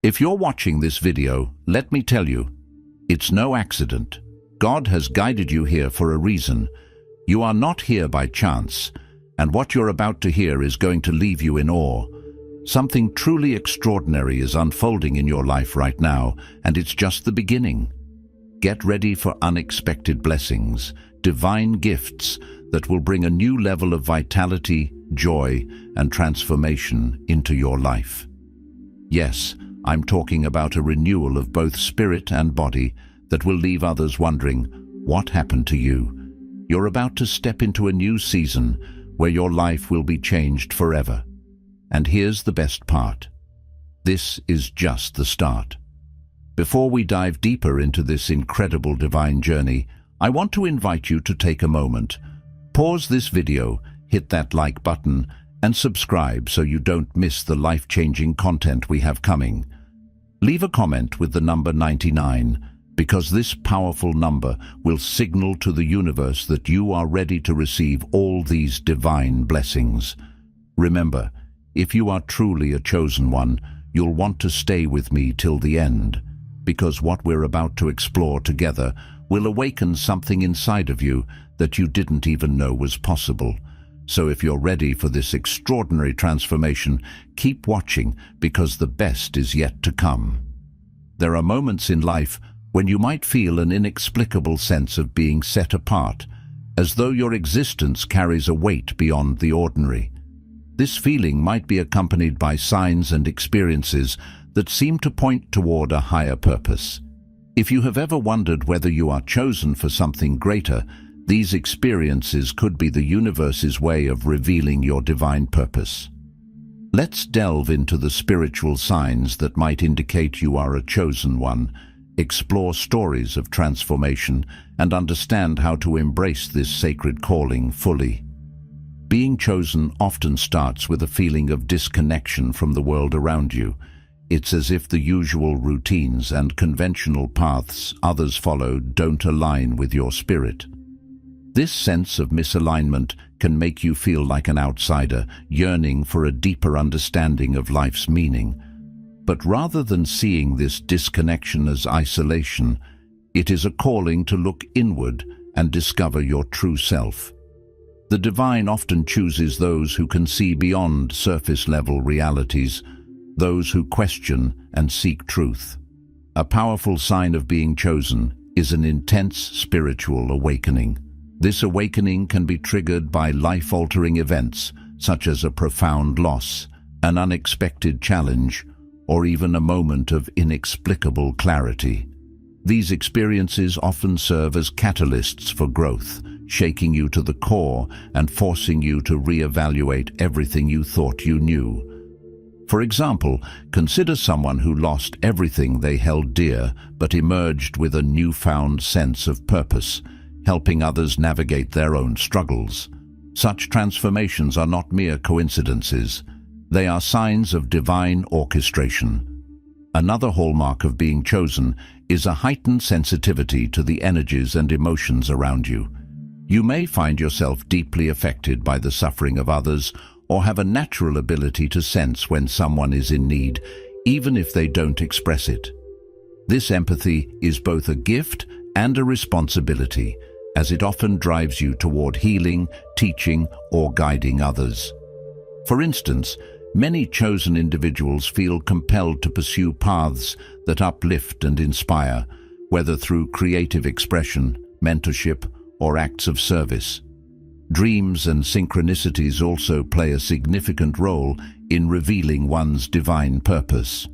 If you're watching this video, let me tell you, it's no accident. God has guided you here for a reason. You are not here by chance, and what you're about to hear is going to leave you in awe. Something truly extraordinary is unfolding in your life right now, and it's just the beginning. Get ready for unexpected blessings, divine gifts that will bring a new level of vitality, joy, and transformation into your life. Yes, I'm talking about a renewal of both spirit and body that will leave others wondering, what happened to you? You're about to step into a new season where your life will be changed forever. And here's the best part. This is just the start. Before we dive deeper into this incredible divine journey, I want to invite you to take a moment. Pause this video, hit that like button, and subscribe so you don't miss the life-changing content we have coming. Leave a comment with the number 99, because this powerful number will signal to the universe that you are ready to receive all these divine blessings. Remember, if you are truly a chosen one, you'll want to stay with me till the end, because what we're about to explore together will awaken something inside of you that you didn't even know was possible. So if you're ready for this extraordinary transformation, keep watching, because the best is yet to come. There are moments in life when you might feel an inexplicable sense of being set apart, as though your existence carries a weight beyond the ordinary. This feeling might be accompanied by signs and experiences that seem to point toward a higher purpose. If you have ever wondered whether you are chosen for something greater, these experiences could be the universe's way of revealing your divine purpose. Let's delve into the spiritual signs that might indicate you are a chosen one, explore stories of transformation, and understand how to embrace this sacred calling fully. Being chosen often starts with a feeling of disconnection from the world around you. It's as if the usual routines and conventional paths others follow don't align with your spirit. This sense of misalignment can make you feel like an outsider, yearning for a deeper understanding of life's meaning. But rather than seeing this disconnection as isolation, it is a calling to look inward and discover your true self. The divine often chooses those who can see beyond surface-level realities, those who question and seek truth. A powerful sign of being chosen is an intense spiritual awakening. This awakening can be triggered by life-altering events, such as a profound loss, an unexpected challenge, or even a moment of inexplicable clarity. These experiences often serve as catalysts for growth, shaking you to the core and forcing you to reevaluate everything you thought you knew. For example, consider someone who lost everything they held dear but emerged with a newfound sense of purpose, helping others navigate their own struggles. Such transformations are not mere coincidences. They are signs of divine orchestration. Another hallmark of being chosen is a heightened sensitivity to the energies and emotions around you. You may find yourself deeply affected by the suffering of others, or have a natural ability to sense when someone is in need, even if they don't express it. This empathy is both a gift and a responsibility, as it often drives you toward healing, teaching, or guiding others. For instance, many chosen individuals feel compelled to pursue paths that uplift and inspire, whether through creative expression, mentorship, or acts of service. Dreams and synchronicities also play a significant role in revealing one's divine purpose.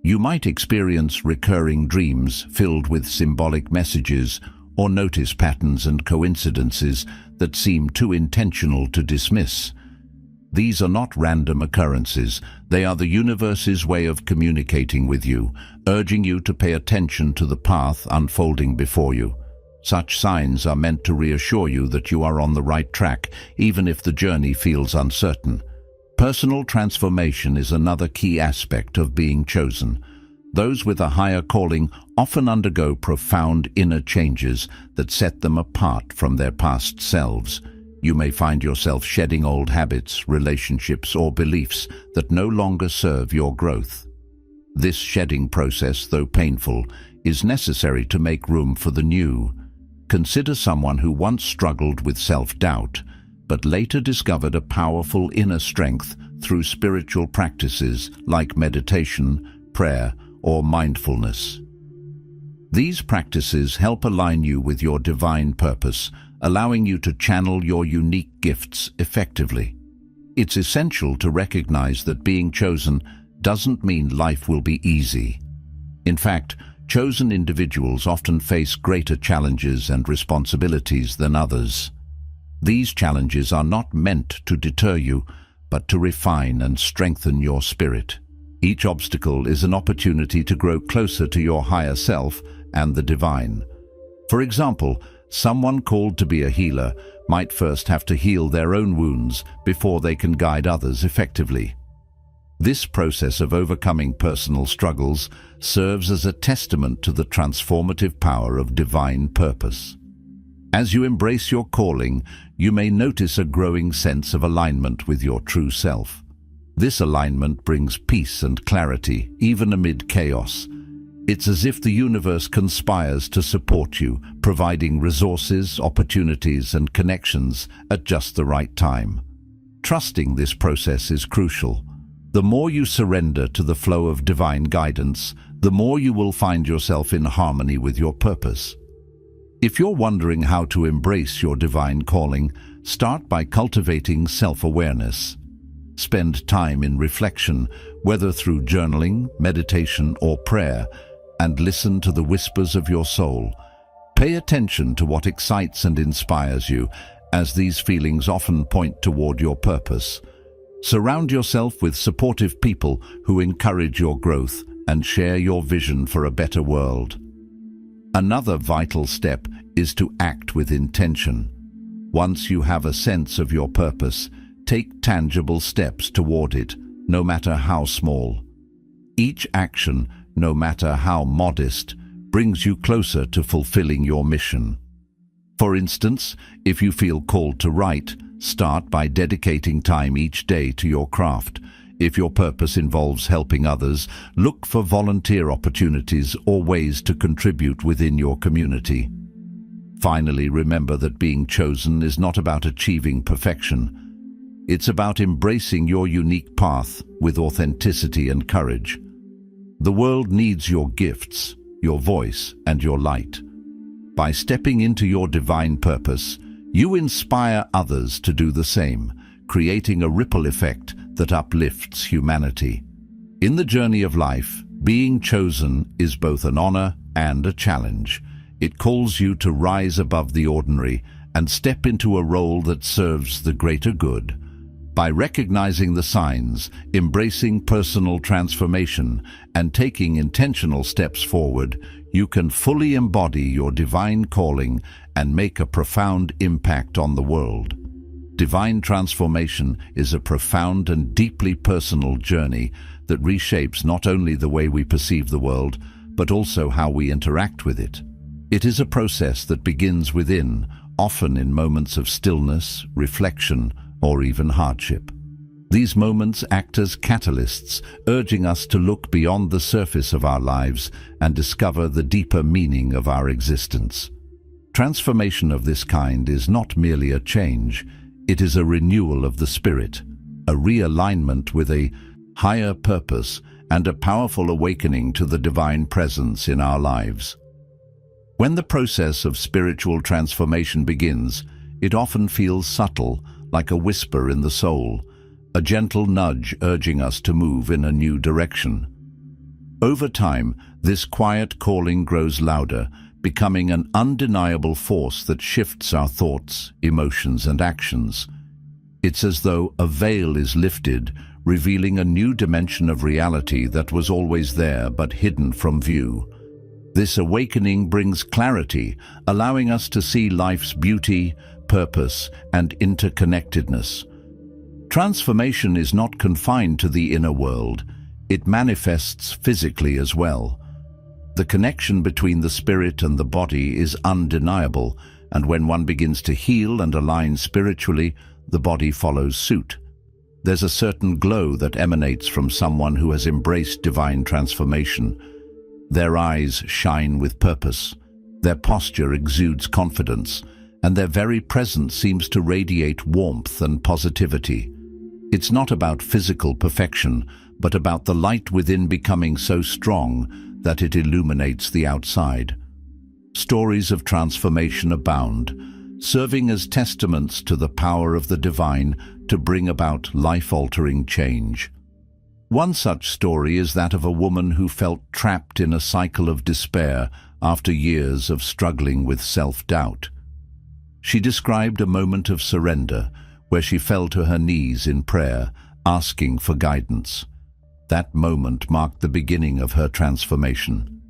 You might experience recurring dreams filled with symbolic messages, or notice patterns and coincidences that seem too intentional to dismiss. These are not random occurrences. They are the universe's way of communicating with you, urging you to pay attention to the path unfolding before you. Such signs are meant to reassure you that you are on the right track, even if the journey feels uncertain. Personal transformation is another key aspect of being chosen. Those with a higher calling often undergo profound inner changes that set them apart from their past selves. You may find yourself shedding old habits, relationships, or beliefs that no longer serve your growth. This shedding process, though painful, is necessary to make room for the new. Consider someone who once struggled with self-doubt, but later discovered a powerful inner strength through spiritual practices like meditation, prayer, or mindfulness. These practices help align you with your divine purpose, allowing you to channel your unique gifts effectively. It's essential to recognize that being chosen doesn't mean life will be easy. In fact, chosen individuals often face greater challenges and responsibilities than others. These challenges are not meant to deter you, but to refine and strengthen your spirit. Each obstacle is an opportunity to grow closer to your higher self and the divine. For example, someone called to be a healer might first have to heal their own wounds before they can guide others effectively. This process of overcoming personal struggles serves as a testament to the transformative power of divine purpose. As you embrace your calling, you may notice a growing sense of alignment with your true self. This alignment brings peace and clarity, even amid chaos. It's as if the universe conspires to support you, providing resources, opportunities, and connections at just the right time. Trusting this process is crucial. The more you surrender to the flow of divine guidance, the more you will find yourself in harmony with your purpose. If you're wondering how to embrace your divine calling, start by cultivating self-awareness. Spend time in reflection, whether through journaling, meditation, or prayer, and listen to the whispers of your soul. Pay attention to what excites and inspires you, as these feelings often point toward your purpose. Surround yourself with supportive people who encourage your growth and share your vision for a better world. Another vital step is to act with intention. Once you have a sense of your purpose, take tangible steps toward it, no matter how small. Each action, no matter how modest, brings you closer to fulfilling your mission. For instance, if you feel called to write, start by dedicating time each day to your craft. If your purpose involves helping others, look for volunteer opportunities or ways to contribute within your community. Finally, remember that being chosen is not about achieving perfection. It's about embracing your unique path with authenticity and courage. The world needs your gifts, your voice, and your light. By stepping into your divine purpose, you inspire others to do the same, creating a ripple effect that uplifts humanity. In the journey of life, being chosen is both an honor and a challenge. It calls you to rise above the ordinary and step into a role that serves the greater good. By recognizing the signs, embracing personal transformation, and taking intentional steps forward, you can fully embody your divine calling and make a profound impact on the world. Divine transformation is a profound and deeply personal journey that reshapes not only the way we perceive the world, but also how we interact with it. It is a process that begins within, often in moments of stillness, reflection, or even hardship. These moments act as catalysts, urging us to look beyond the surface of our lives and discover the deeper meaning of our existence. Transformation of this kind is not merely a change, it is a renewal of the spirit, a realignment with a higher purpose, and a powerful awakening to the divine presence in our lives. When the process of spiritual transformation begins, it often feels subtle, like a whisper in the soul, a gentle nudge urging us to move in a new direction. Over time, this quiet calling grows louder, becoming an undeniable force that shifts our thoughts, emotions, and actions. It's as though a veil is lifted, revealing a new dimension of reality that was always there but hidden from view. This awakening brings clarity, allowing us to see life's beauty, purpose, and interconnectedness. Transformation is not confined to the inner world. It manifests physically as well. The connection between the spirit and the body is undeniable, and when one begins to heal and align spiritually, the body follows suit. There's a certain glow that emanates from someone who has embraced divine transformation. Their eyes shine with purpose, their posture exudes confidence, and their very presence seems to radiate warmth and positivity. It's not about physical perfection, but about the light within becoming so strong that it illuminates the outside. Stories of transformation abound, serving as testaments to the power of the divine to bring about life-altering change. One such story is that of a woman who felt trapped in a cycle of despair after years of struggling with self-doubt. She described a moment of surrender where she fell to her knees in prayer, asking for guidance. That moment marked the beginning of her transformation.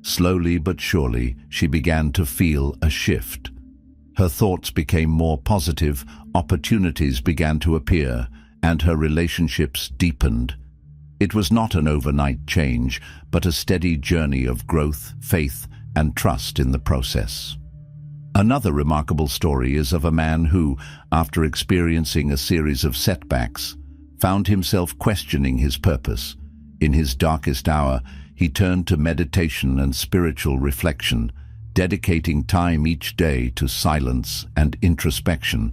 Slowly but surely, she began to feel a shift. Her thoughts became more positive, opportunities began to appear, and her relationships deepened. It was not an overnight change, but a steady journey of growth, faith, and trust in the process. Another remarkable story is of a man who, after experiencing a series of setbacks, found himself questioning his purpose. In his darkest hour, he turned to meditation and spiritual reflection, dedicating time each day to silence and introspection.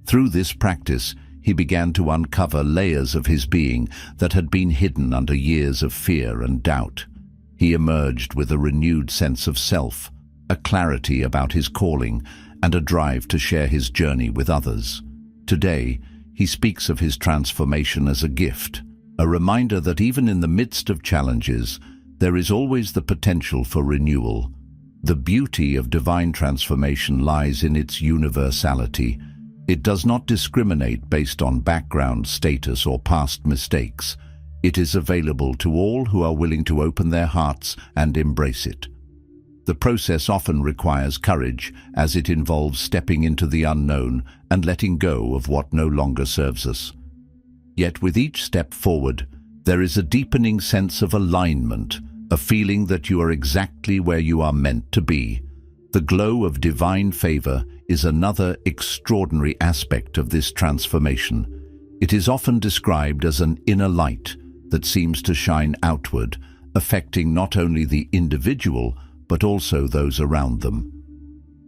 Through this practice, he began to uncover layers of his being that had been hidden under years of fear and doubt. He emerged with a renewed sense of self, a clarity about his calling, and a drive to share his journey with others. Today, he speaks of his transformation as a gift, a reminder that even in the midst of challenges, there is always the potential for renewal. The beauty of divine transformation lies in its universality. It does not discriminate based on background, status, or past mistakes. It is available to all who are willing to open their hearts and embrace it. The process often requires courage, as it involves stepping into the unknown and letting go of what no longer serves us. Yet with each step forward, there is a deepening sense of alignment, a feeling that you are exactly where you are meant to be. The glow of divine favor is another extraordinary aspect of this transformation. It is often described as an inner light that seems to shine outward, affecting not only the individual, but also those around them.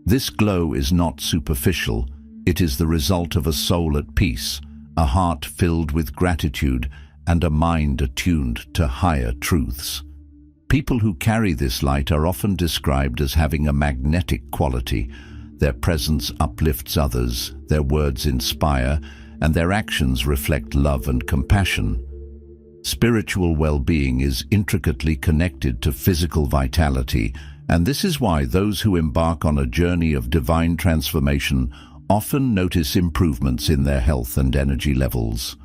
This glow is not superficial. It is the result of a soul at peace, a heart filled with gratitude, and a mind attuned to higher truths. People who carry this light are often described as having a magnetic quality. Their presence uplifts others, their words inspire, and their actions reflect love and compassion. Spiritual well-being is intricately connected to physical vitality, and this is why those who embark on a journey of divine transformation often notice improvements in their health and energy levels.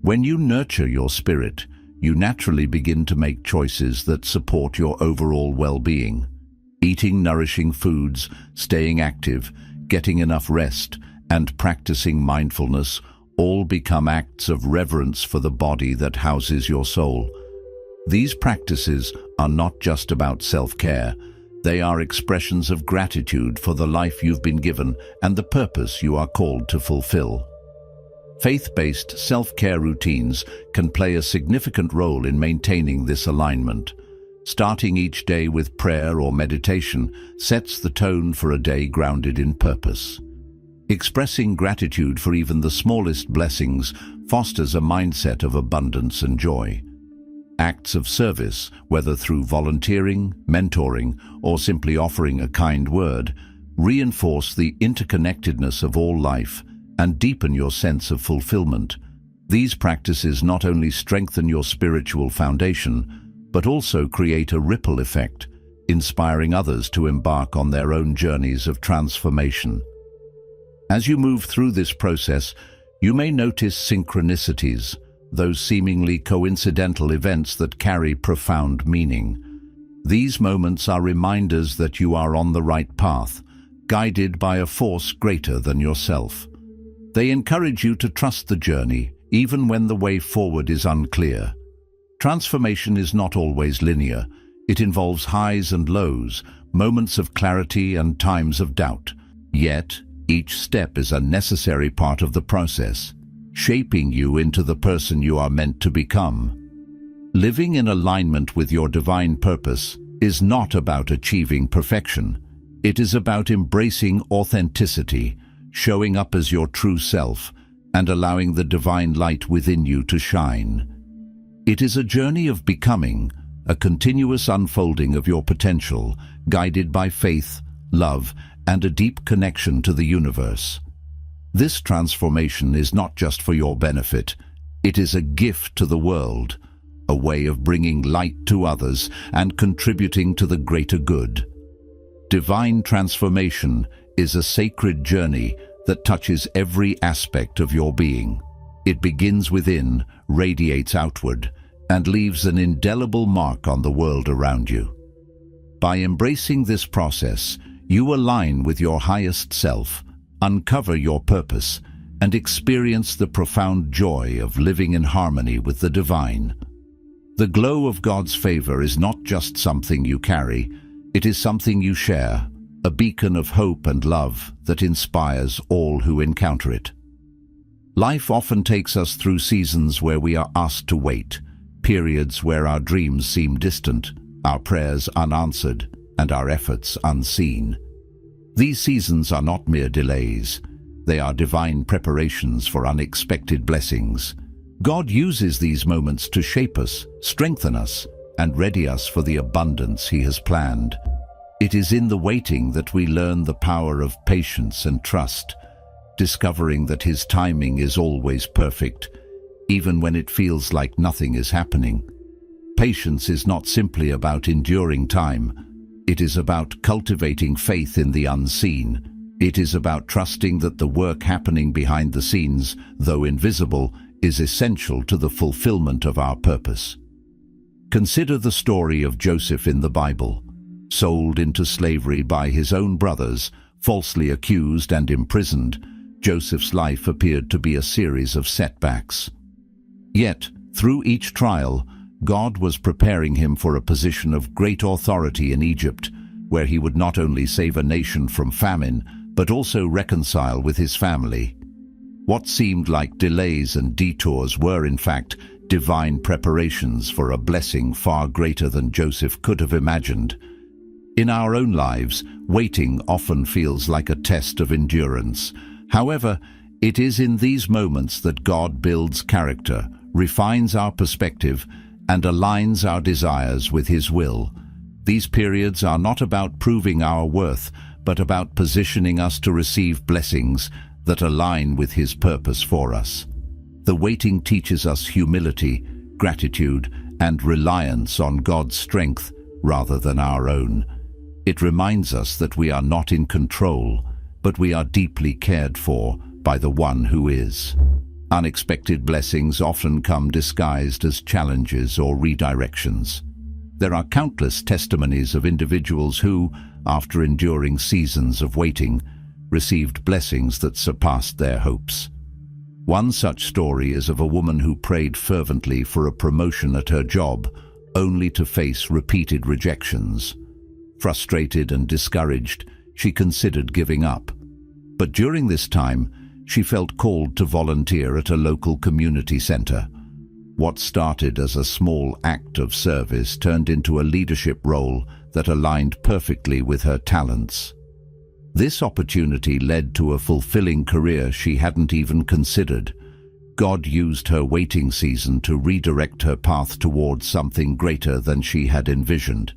When you nurture your spirit, you naturally begin to make choices that support your overall well-being. Eating nourishing foods, staying active, getting enough rest, and practicing mindfulness all become acts of reverence for the body that houses your soul. These practices are not just about self-care. They are expressions of gratitude for the life you've been given and the purpose you are called to fulfill. Faith-based self-care routines can play a significant role in maintaining this alignment. Starting each day with prayer or meditation sets the tone for a day grounded in purpose. Expressing gratitude for even the smallest blessings fosters a mindset of abundance and joy. Acts of service, whether through volunteering, mentoring, or simply offering a kind word, reinforce the interconnectedness of all life and deepen your sense of fulfillment. These practices not only strengthen your spiritual foundation, but also create a ripple effect, inspiring others to embark on their own journeys of transformation. As you move through this process, you may notice synchronicities, those seemingly coincidental events that carry profound meaning. These moments are reminders that you are on the right path, guided by a force greater than yourself. They encourage you to trust the journey, even when the way forward is unclear. Transformation is not always linear. It involves highs and lows, moments of clarity and times of doubt. Yet, each step is a necessary part of the process. shaping you into the person you are meant to become. Living in alignment with your divine purpose is not about achieving perfection. It is about embracing authenticity, showing up as your true self, and allowing the divine light within you to shine. It is a journey of becoming, a continuous unfolding of your potential, guided by faith, love, and a deep connection to the universe. This transformation is not just for your benefit. It is a gift to the world, a way of bringing light to others and contributing to the greater good. Divine transformation is a sacred journey that touches every aspect of your being. It begins within, radiates outward, and leaves an indelible mark on the world around you. By embracing this process, you align with your highest self, uncover your purpose, and experience the profound joy of living in harmony with the divine. The glow of God's favor is not just something you carry, it is something you share, a beacon of hope and love that inspires all who encounter it. Life often takes us through seasons where we are asked to wait, periods where our dreams seem distant, our prayers unanswered, and our efforts unseen. These seasons are not mere delays. They are divine preparations for unexpected blessings. God uses these moments to shape us, strengthen us, and ready us for the abundance He has planned. It is in the waiting that we learn the power of patience and trust, discovering that His timing is always perfect, even when it feels like nothing is happening. Patience is not simply about enduring time. It is about cultivating faith in the unseen. It is about trusting that the work happening behind the scenes, though invisible, is essential to the fulfillment of our purpose. Consider the story of Joseph in the Bible. Sold into slavery by his own brothers, falsely accused and imprisoned, Joseph's life appeared to be a series of setbacks. Yet, through each trial, God was preparing him for a position of great authority in Egypt, where he would not only save a nation from famine, but also reconcile with his family. What seemed like delays and detours were, in fact, divine preparations for a blessing far greater than Joseph could have imagined. In our own lives, waiting often feels like a test of endurance. However, it is in these moments that God builds character, refines our perspective, and aligns our desires with His will. These periods are not about proving our worth, but about positioning us to receive blessings that align with His purpose for us. The waiting teaches us humility, gratitude, and reliance on God's strength rather than our own. It reminds us that we are not in control, but we are deeply cared for by the One who is. Unexpected blessings often come disguised as challenges or redirections. There are countless testimonies of individuals who, after enduring seasons of waiting, received blessings that surpassed their hopes. One such story is of a woman who prayed fervently for a promotion at her job, only to face repeated rejections. Frustrated and discouraged, she considered giving up. But during this time, she felt called to volunteer at a local community center. What started as a small act of service turned into a leadership role that aligned perfectly with her talents. This opportunity led to a fulfilling career she hadn't even considered. God used her waiting season to redirect her path towards something greater than she had envisioned.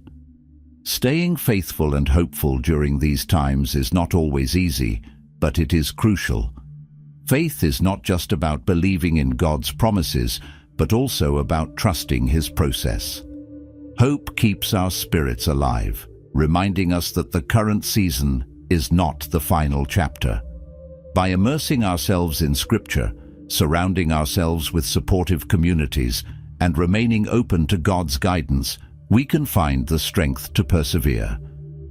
Staying faithful and hopeful during these times is not always easy, but it is crucial. Faith is not just about believing in God's promises, but also about trusting His process. Hope keeps our spirits alive, reminding us that the current season is not the final chapter. By immersing ourselves in Scripture, surrounding ourselves with supportive communities, and remaining open to God's guidance, we can find the strength to persevere.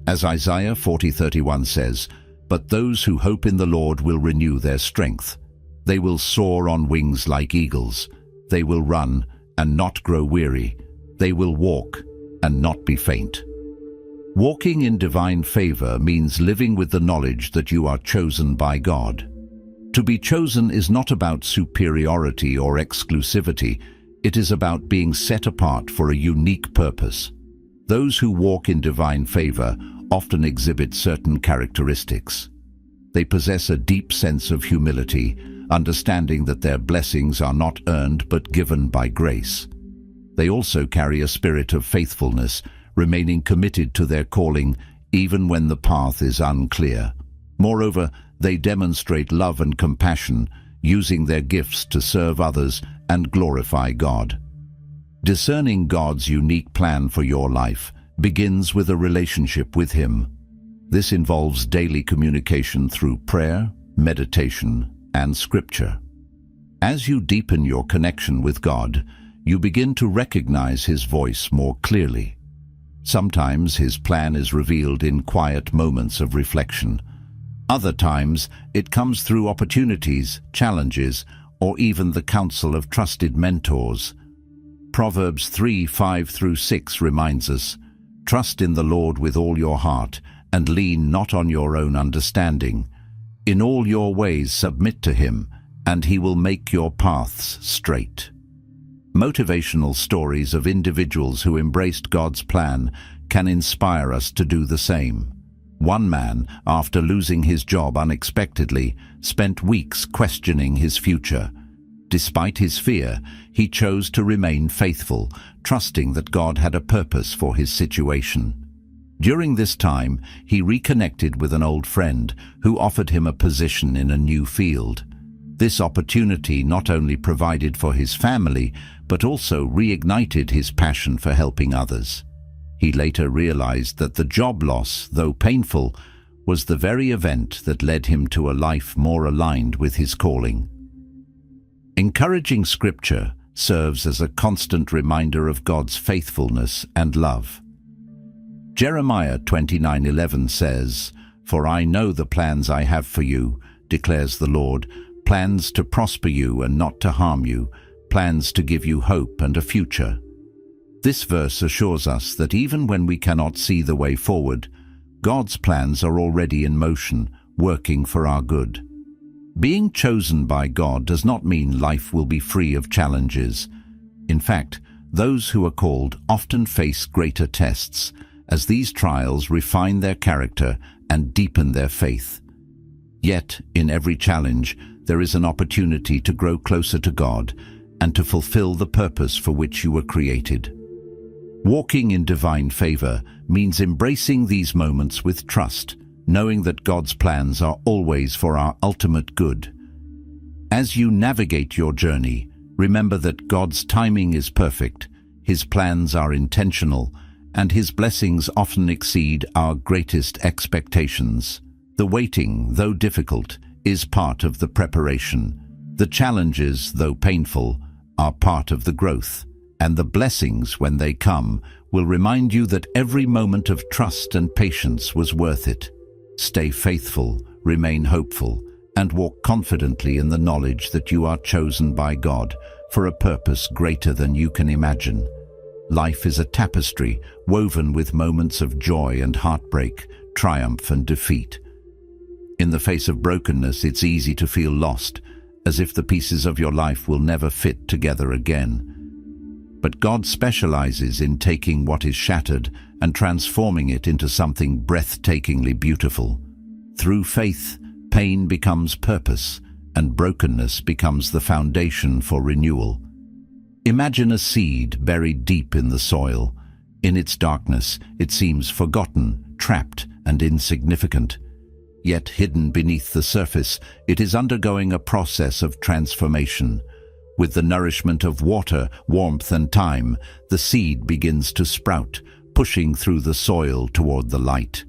As Isaiah 40:31 says, "But those who hope in the Lord will renew their strength. They will soar on wings like eagles. They will run and not grow weary. They will walk and not be faint." Walking in divine favor means living with the knowledge that you are chosen by God. To be chosen is not about superiority or exclusivity. It is about being set apart for a unique purpose. Those who walk in divine favor often exhibit certain characteristics. They possess a deep sense of humility, understanding that their blessings are not earned but given by grace. They also carry a spirit of faithfulness, remaining committed to their calling even when the path is unclear. Moreover, they demonstrate love and compassion, using their gifts to serve others and glorify God. Discerning God's unique plan for your life begins with a relationship with Him. This involves daily communication through prayer, meditation, and Scripture. As you deepen your connection with God, you begin to recognize His voice more clearly. Sometimes His plan is revealed in quiet moments of reflection. Other times, it comes through opportunities, challenges, or even the counsel of trusted mentors. Proverbs 3:5-6 reminds us, "Trust in the Lord with all your heart, and lean not on your own understanding. In all your ways submit to Him, and He will make your paths straight." Motivational stories of individuals who embraced God's plan can inspire us to do the same. One man, after losing his job unexpectedly, spent weeks questioning his future. Despite his fear, he chose to remain faithful, trusting that God had a purpose for his situation. During this time, he reconnected with an old friend who offered him a position in a new field. This opportunity not only provided for his family, but also reignited his passion for helping others. He later realized that the job loss, though painful, was the very event that led him to a life more aligned with his calling. Encouraging Scripture serves as a constant reminder of God's faithfulness and love. Jeremiah 29:11 says, "For I know the plans I have for you, declares the Lord, plans to prosper you and not to harm you, plans to give you hope and a future." This verse assures us that even when we cannot see the way forward, God's plans are already in motion, working for our good. Being chosen by God does not mean life will be free of challenges. In fact, those who are called often face greater tests, as these trials refine their character and deepen their faith. Yet, in every challenge, there is an opportunity to grow closer to God and to fulfill the purpose for which you were created. Walking in divine favor means embracing these moments with trust, knowing that God's plans are always for our ultimate good. As you navigate your journey, remember that God's timing is perfect, His plans are intentional, and His blessings often exceed our greatest expectations. The waiting, though difficult, is part of the preparation. The challenges, though painful, are part of the growth. And the blessings, when they come, will remind you that every moment of trust and patience was worth it. Stay faithful, remain hopeful, and walk confidently in the knowledge that you are chosen by God for a purpose greater than you can imagine. Life is a tapestry woven with moments of joy and heartbreak, triumph and defeat. In the face of brokenness, it's easy to feel lost, as if the pieces of your life will never fit together again. But God specializes in taking what is shattered and transforming it into something breathtakingly beautiful. Through faith, pain becomes purpose, and brokenness becomes the foundation for renewal. Imagine a seed buried deep in the soil. In its darkness, it seems forgotten, trapped, and insignificant. Yet hidden beneath the surface, it is undergoing a process of transformation. With the nourishment of water, warmth, and time, the seed begins to sprout, pushing through the soil toward the light.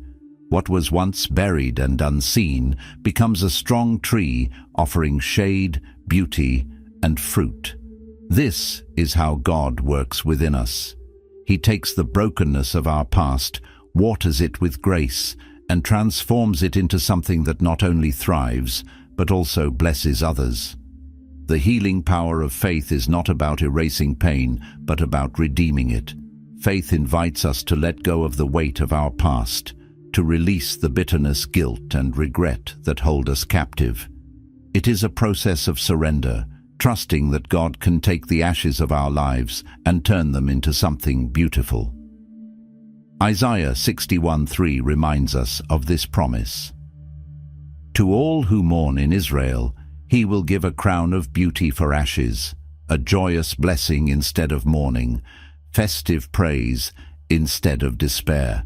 What was once buried and unseen becomes a strong tree, offering shade, beauty, and fruit. This is how God works within us. He takes the brokenness of our past, waters it with grace, and transforms it into something that not only thrives, but also blesses others. The healing power of faith is not about erasing pain, but about redeeming it. Faith invites us to let go of the weight of our past, to release the bitterness, guilt, and regret that hold us captive. It is a process of surrender, trusting that God can take the ashes of our lives and turn them into something beautiful. Isaiah 61:3 reminds us of this promise. To all who mourn in Israel, he will give a crown of beauty for ashes, a joyous blessing instead of mourning, festive praise instead of despair.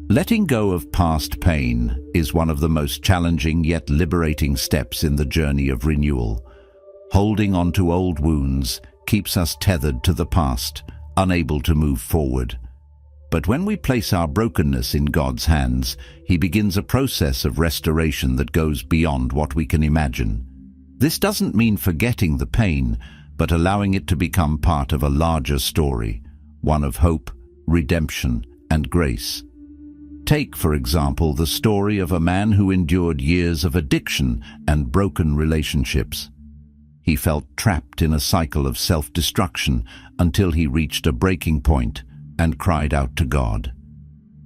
Letting go of past pain is one of the most challenging yet liberating steps in the journey of renewal. Holding on to old wounds keeps us tethered to the past, unable to move forward. But when we place our brokenness in God's hands, He begins a process of restoration that goes beyond what we can imagine. This doesn't mean forgetting the pain, but allowing it to become part of a larger story, one of hope, redemption, and grace. Take, for example, the story of a man who endured years of addiction and broken relationships. He felt trapped in a cycle of self-destruction until he reached a breaking point and cried out to God.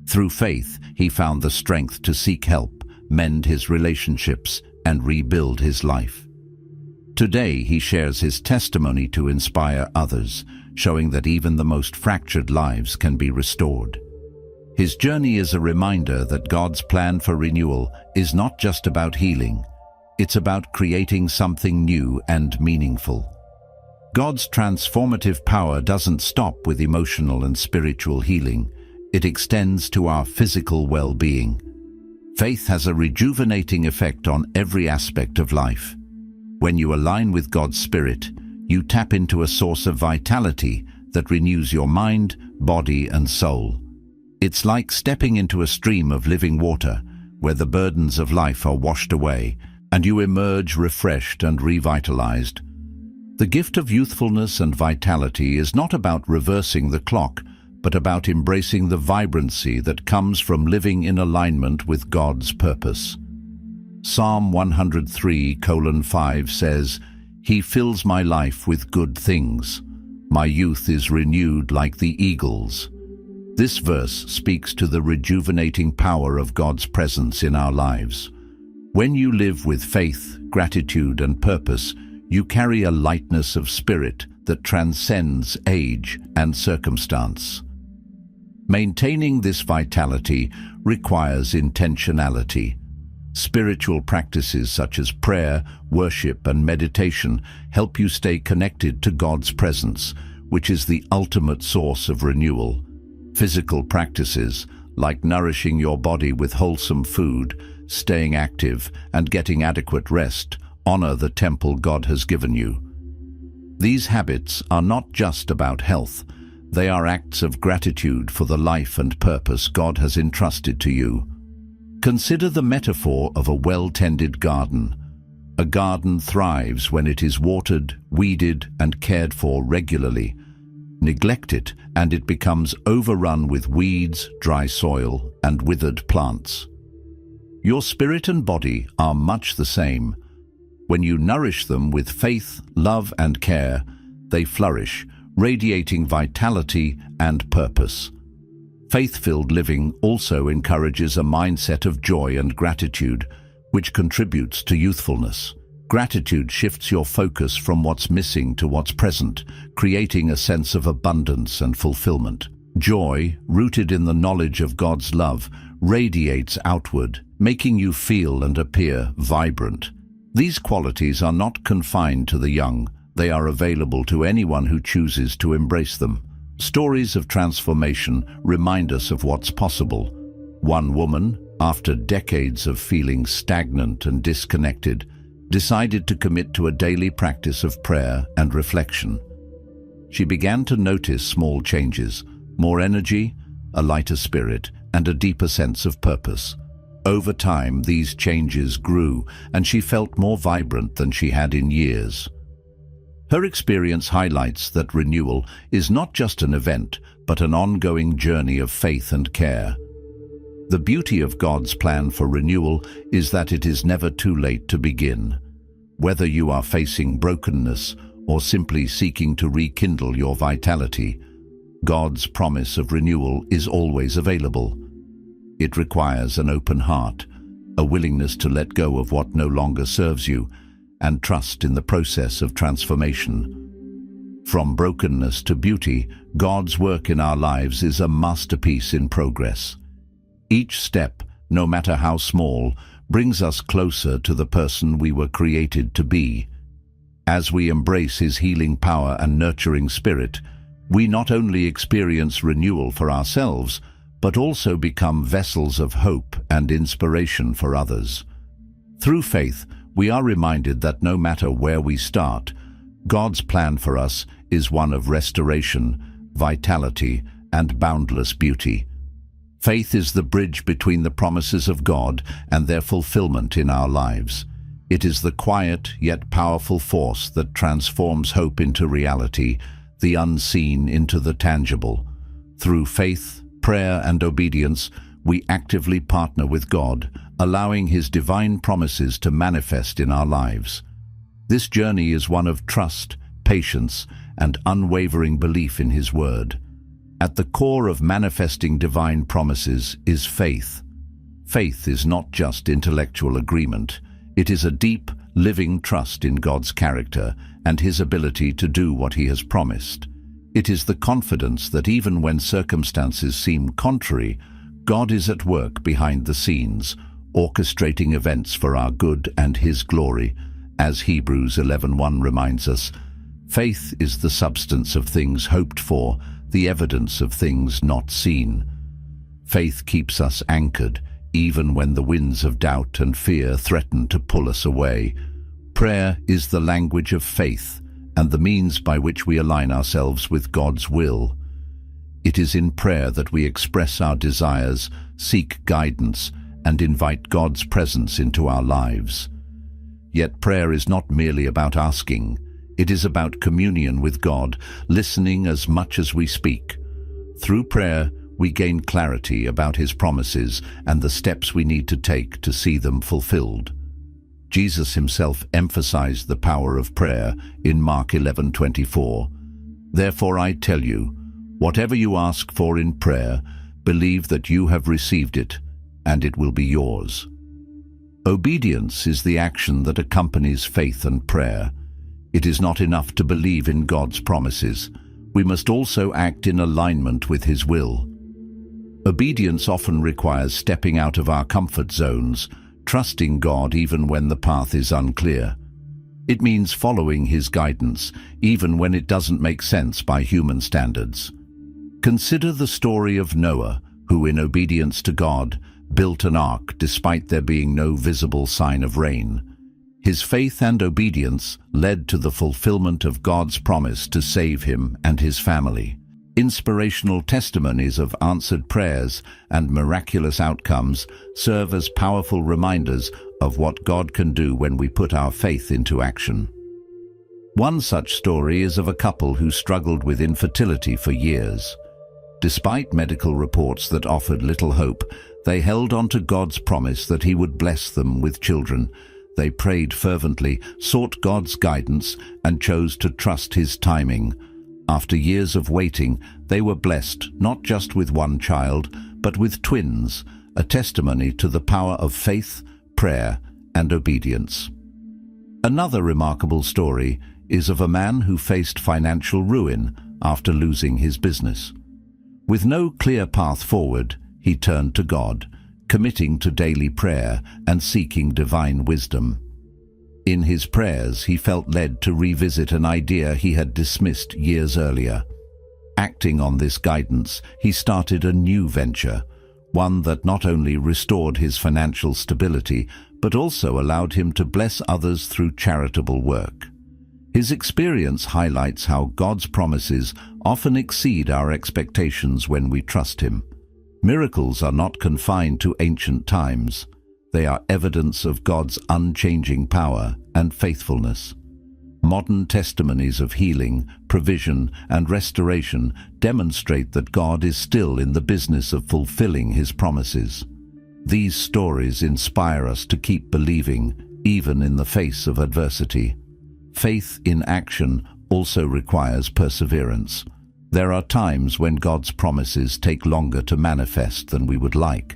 Through faith, he found the strength to seek help, mend his relationships, and rebuild his life. Today, he shares his testimony to inspire others, showing that even the most fractured lives can be restored. His journey is a reminder that God's plan for renewal is not just about healing. It's about creating something new and meaningful. God's transformative power doesn't stop with emotional and spiritual healing. It extends to our physical well-being. Faith has a rejuvenating effect on every aspect of life. When you align with God's Spirit, you tap into a source of vitality that renews your mind, body, and soul. It's like stepping into a stream of living water, where the burdens of life are washed away, and you emerge refreshed and revitalized. The gift of youthfulness and vitality is not about reversing the clock, but about embracing the vibrancy that comes from living in alignment with God's purpose. Psalm 103:5 says, "He fills my life with good things. My youth is renewed like the eagles." This verse speaks to the rejuvenating power of God's presence in our lives. When you live with faith, gratitude, and purpose, you carry a lightness of spirit that transcends age and circumstance. Maintaining this vitality requires intentionality. Spiritual practices such as prayer, worship, and meditation help you stay connected to God's presence, which is the ultimate source of renewal. Physical practices, like nourishing your body with wholesome food, staying active, and getting adequate rest, honor the temple God has given you. These habits are not just about health. They are acts of gratitude for the life and purpose God has entrusted to you. Consider the metaphor of a well-tended garden. A garden thrives when it is watered, weeded, and cared for regularly. Neglect it, and it becomes overrun with weeds, dry soil, and withered plants. Your spirit and body are much the same. When you nourish them with faith, love, and care, they flourish, radiating vitality and purpose. Faith-filled living also encourages a mindset of joy and gratitude, which contributes to youthfulness. Gratitude shifts your focus from what's missing to what's present, creating a sense of abundance and fulfillment. Joy, rooted in the knowledge of God's love, radiates outward, making you feel and appear vibrant. These qualities are not confined to the young. They are available to anyone who chooses to embrace them. Stories of transformation remind us of what's possible. One woman, after decades of feeling stagnant and disconnected, decided to commit to a daily practice of prayer and reflection. She began to notice small changes, more energy, a lighter spirit, and a deeper sense of purpose. Over time, these changes grew, and she felt more vibrant than she had in years. Her experience highlights that renewal is not just an event, but an ongoing journey of faith and care. The beauty of God's plan for renewal is that it is never too late to begin. Whether you are facing brokenness or simply seeking to rekindle your vitality, God's promise of renewal is always available. It requires an open heart, a willingness to let go of what no longer serves you, and trust in the process of transformation. From brokenness to beauty, God's work in our lives is a masterpiece in progress. Each step, no matter how small, brings us closer to the person we were created to be. As we embrace His healing power and nurturing spirit, we not only experience renewal for ourselves, but also become vessels of hope and inspiration for others. Through faith, we are reminded that no matter where we start, God's plan for us is one of restoration, vitality, and boundless beauty. Faith is the bridge between the promises of God and their fulfillment in our lives. It is the quiet yet powerful force that transforms hope into reality, the unseen into the tangible. Through faith, prayer, and obedience, we actively partner with God, allowing His divine promises to manifest in our lives. This journey is one of trust, patience, and unwavering belief in His word. At the core of manifesting divine promises is faith. Faith is not just intellectual agreement. It is a deep, living trust in God's character and His ability to do what He has promised. It is the confidence that even when circumstances seem contrary, God is at work behind the scenes, orchestrating events for our good and His glory. As Hebrews 11:1 reminds us, faith is the substance of things hoped for, the evidence of things not seen. Faith keeps us anchored, even when the winds of doubt and fear threaten to pull us away. Prayer is the language of faith and the means by which we align ourselves with God's will. It is in prayer that we express our desires, seek guidance, and invite God's presence into our lives. Yet prayer is not merely about asking. It is about communion with God, listening as much as we speak. Through prayer, we gain clarity about His promises and the steps we need to take to see them fulfilled. Jesus Himself emphasized the power of prayer in Mark 11:24. Therefore I tell you, whatever you ask for in prayer, believe that you have received it, and it will be yours. Obedience is the action that accompanies faith and prayer. It is not enough to believe in God's promises. We must also act in alignment with His will. Obedience often requires stepping out of our comfort zones, trusting God even when the path is unclear. It means following His guidance, even when it doesn't make sense by human standards. Consider the story of Noah, who in obedience to God, built an ark despite there being no visible sign of rain. His faith and obedience led to the fulfillment of God's promise to save him and his family. Inspirational testimonies of answered prayers and miraculous outcomes serve as powerful reminders of what God can do when we put our faith into action. One such story is of a couple who struggled with infertility for years. Despite medical reports that offered little hope, they held on to God's promise that He would bless them with children. They prayed fervently, sought God's guidance, and chose to trust His timing. After years of waiting, they were blessed not just with one child, but with twins, a testimony to the power of faith, prayer, and obedience. Another remarkable story is of a man who faced financial ruin after losing his business. With no clear path forward, he turned to God, committing to daily prayer and seeking divine wisdom. In his prayers, he felt led to revisit an idea he had dismissed years earlier. Acting on this guidance, he started a new venture, one that not only restored his financial stability, but also allowed him to bless others through charitable work. His experience highlights how God's promises often exceed our expectations when we trust Him. Miracles are not confined to ancient times. They are evidence of God's unchanging power and faithfulness. Modern testimonies of healing, provision, and restoration demonstrate that God is still in the business of fulfilling His promises. These stories inspire us to keep believing, even in the face of adversity. Faith in action also requires perseverance. There are times when God's promises take longer to manifest than we would like.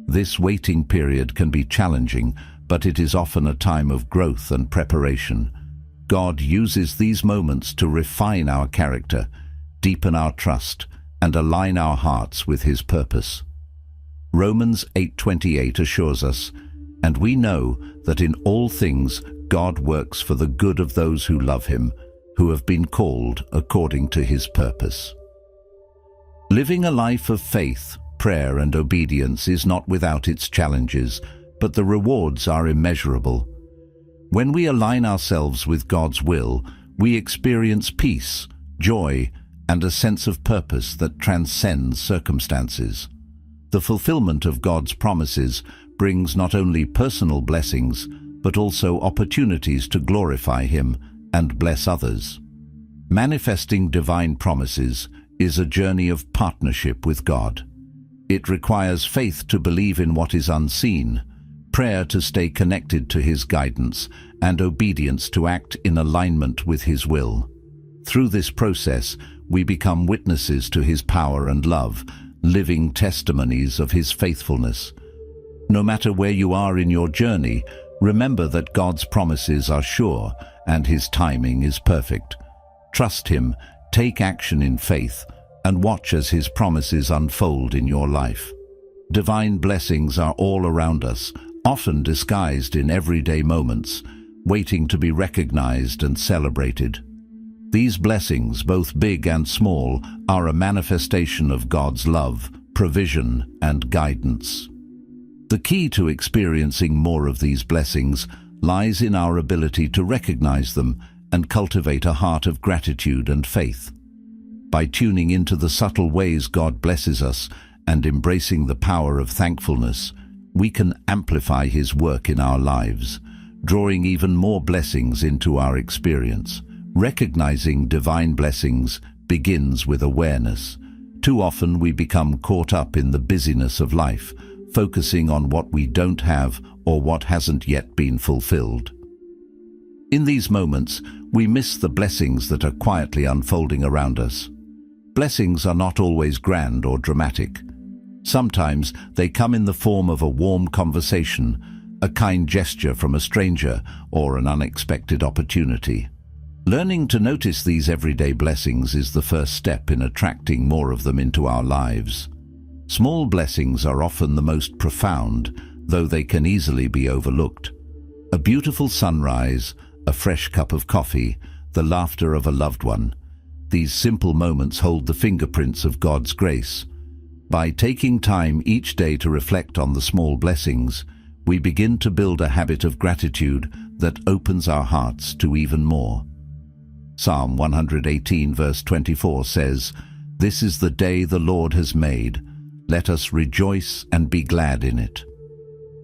This waiting period can be challenging, but it is often a time of growth and preparation. God uses these moments to refine our character, deepen our trust, and align our hearts with His purpose. Romans 8:28 assures us, "And we know that in all things God works for the good of those who love Him, who have been called according to His purpose." Living a life of faith, prayer, and obedience is not without its challenges, but the rewards are immeasurable. When we align ourselves with God's will, we experience peace, joy, and a sense of purpose that transcends circumstances. The fulfillment of God's promises brings not only personal blessings, but also opportunities to glorify Him and bless others. Manifesting divine promises is a journey of partnership with God. It requires faith to believe in what is unseen, prayer to stay connected to His guidance, and obedience to act in alignment with His will. Through this process, we become witnesses to His power and love, living testimonies of His faithfulness. No matter where you are in your journey, remember that God's promises are sure and His timing is perfect. Trust Him, take action in faith, and watch as His promises unfold in your life. Divine blessings are all around us, often disguised in everyday moments, waiting to be recognized and celebrated. These blessings, both big and small, are a manifestation of God's love, provision, and guidance. The key to experiencing more of these blessings lies in our ability to recognize them and cultivate a heart of gratitude and faith. By tuning into the subtle ways God blesses us and embracing the power of thankfulness, we can amplify His work in our lives, drawing even more blessings into our experience. Recognizing divine blessings begins with awareness. Too often we become caught up in the busyness of life, focusing on what we don't have or what hasn't yet been fulfilled. In these moments, we miss the blessings that are quietly unfolding around us. Blessings are not always grand or dramatic. Sometimes they come in the form of a warm conversation, a kind gesture from a stranger, or an unexpected opportunity. Learning to notice these everyday blessings is the first step in attracting more of them into our lives. Small blessings are often the most profound, though they can easily be overlooked. A beautiful sunrise, a fresh cup of coffee, the laughter of a loved one. These simple moments hold the fingerprints of God's grace. By taking time each day to reflect on the small blessings, we begin to build a habit of gratitude that opens our hearts to even more. Psalm 118 verse 24 says, "This is the day the Lord has made. Let us rejoice and be glad in it."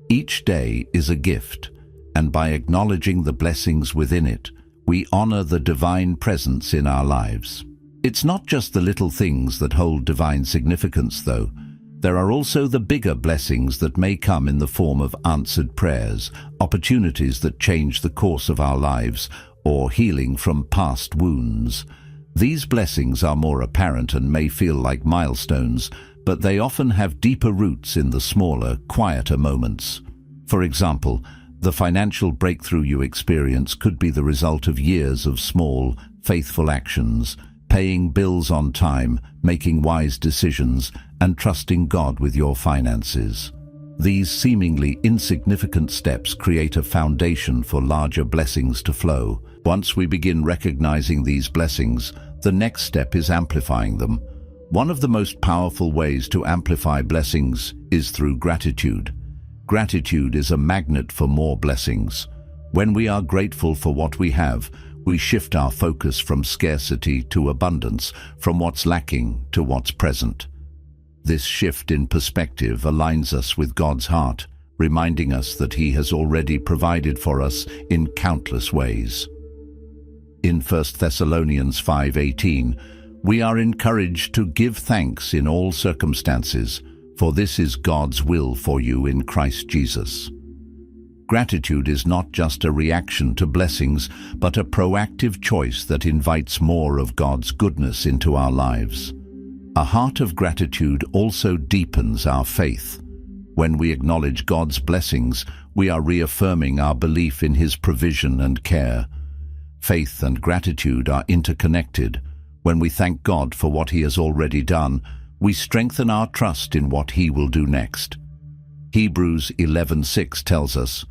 Each day is a gift, and by acknowledging the blessings within it, we honor the divine presence in our lives. It's not just the little things that hold divine significance, though. There are also the bigger blessings that may come in the form of answered prayers, opportunities that change the course of our lives, or healing from past wounds. These blessings are more apparent and may feel like milestones, but they often have deeper roots in the smaller, quieter moments. For example, the financial breakthrough you experience could be the result of years of small, faithful actions, paying bills on time, making wise decisions, and trusting God with your finances. These seemingly insignificant steps create a foundation for larger blessings to flow. Once we begin recognizing these blessings, the next step is amplifying them. One of the most powerful ways to amplify blessings is through gratitude. Gratitude is a magnet for more blessings. When we are grateful for what we have, we shift our focus from scarcity to abundance, from what's lacking to what's present. This shift in perspective aligns us with God's heart, reminding us that He has already provided for us in countless ways. In 1 Thessalonians 5:18, we are encouraged to give thanks in all circumstances, for this is God's will for you in Christ Jesus. Gratitude is not just a reaction to blessings, but a proactive choice that invites more of God's goodness into our lives. A heart of gratitude also deepens our faith. When we acknowledge God's blessings, we are reaffirming our belief in His provision and care. Faith and gratitude are interconnected. When we thank God for what He has already done, we strengthen our trust in what He will do next. Hebrews 11:6 tells us,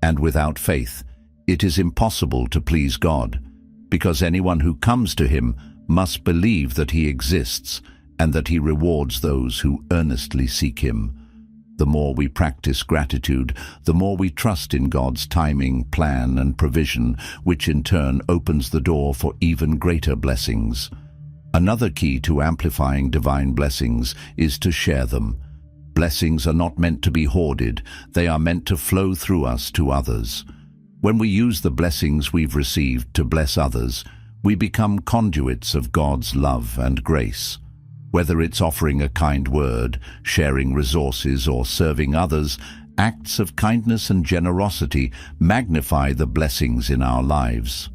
"And without faith, it is impossible to please God, because anyone who comes to Him must believe that He exists and that He rewards those who earnestly seek Him." The more we practice gratitude, the more we trust in God's timing, plan, and provision, which in turn opens the door for even greater blessings. Another key to amplifying divine blessings is to share them. Blessings are not meant to be hoarded, they are meant to flow through us to others. When we use the blessings we've received to bless others, we become conduits of God's love and grace. Whether it's offering a kind word, sharing resources, or serving others, acts of kindness and generosity magnify the blessings in our lives.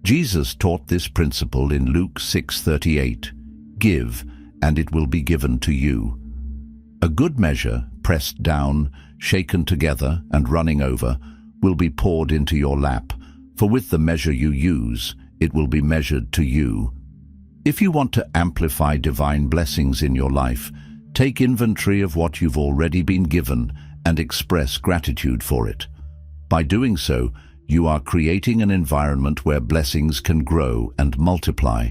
Jesus taught this principle in Luke 6:38, "Give, and it will be given to you." A good measure, pressed down, shaken together, and running over, will be poured into your lap, for with the measure you use, it will be measured to you. If you want to amplify divine blessings in your life, take inventory of what you've already been given and express gratitude for it. By doing so, you are creating an environment where blessings can grow and multiply.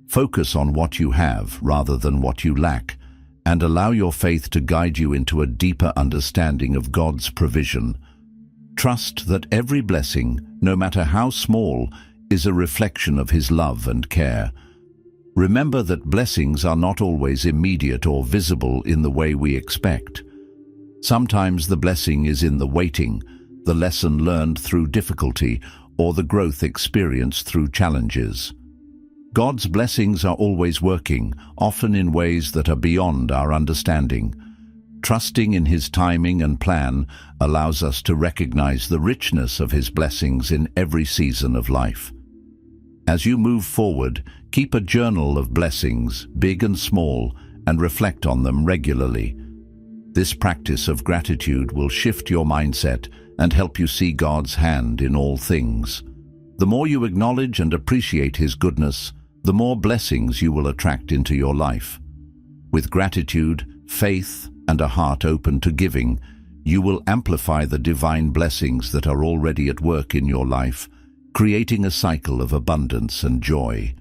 Focus on what you have rather than what you lack, and allow your faith to guide you into a deeper understanding of God's provision. Trust that every blessing, no matter how small, is a reflection of His love and care. Remember that blessings are not always immediate or visible in the way we expect. Sometimes the blessing is in the waiting, the lesson learned through difficulty, or the growth experienced through challenges. God's blessings are always working, often in ways that are beyond our understanding. Trusting in His timing and plan allows us to recognize the richness of His blessings in every season of life. As you move forward, keep a journal of blessings, big and small, and reflect on them regularly. This practice of gratitude will shift your mindset and help you see God's hand in all things. The more you acknowledge and appreciate His goodness, the more blessings you will attract into your life. With gratitude, faith, and a heart open to giving, you will amplify the divine blessings that are already at work in your life, creating a cycle of abundance and joy.